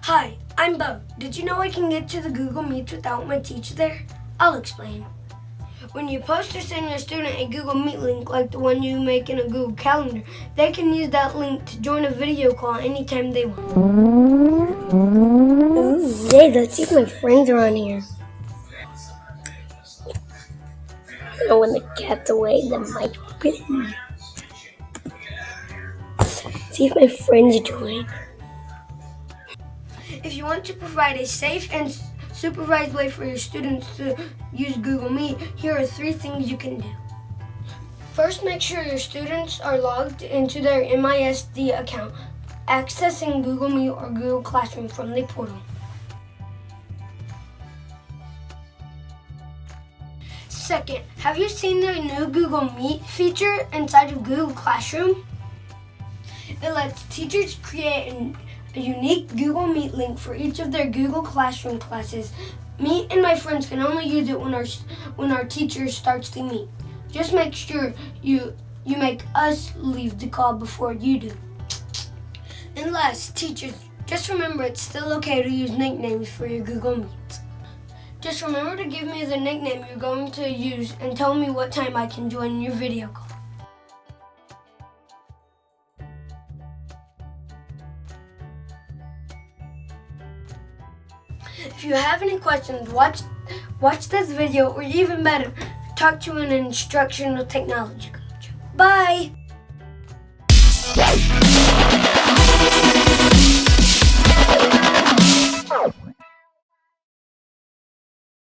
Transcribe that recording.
Hi, I'm Beaux. Did you know I can get to the Google Meets without my teacher there? I'll explain. When you post or send your student a Google Meet link like the one you make in a Google Calendar, they can use that link to join a video call anytime they want. Ooh, hey, let's see if my friends are on here. And when the cat's away, the mic open. See if my friends join. If you want to provide a safe and supervised way for your students to use Google Meet, here are 3 things you can do. First, make sure your students are logged into their MISD account, accessing Google Meet or Google Classroom from the portal. Second, have you seen the new Google Meet feature inside of Google Classroom? It lets teachers create a unique Google Meet link for each of their Google Classroom classes. Me and my friends can only use it when our teacher starts the meet. Just make sure you make us leave the call before you do. And last, teachers, just remember it's still okay to use nicknames for your Google Meets. Just remember to give me the nickname you're going to use and tell me what time I can join your video call. If you have any questions, watch this video, or even better, talk to an instructional technology coach. Bye!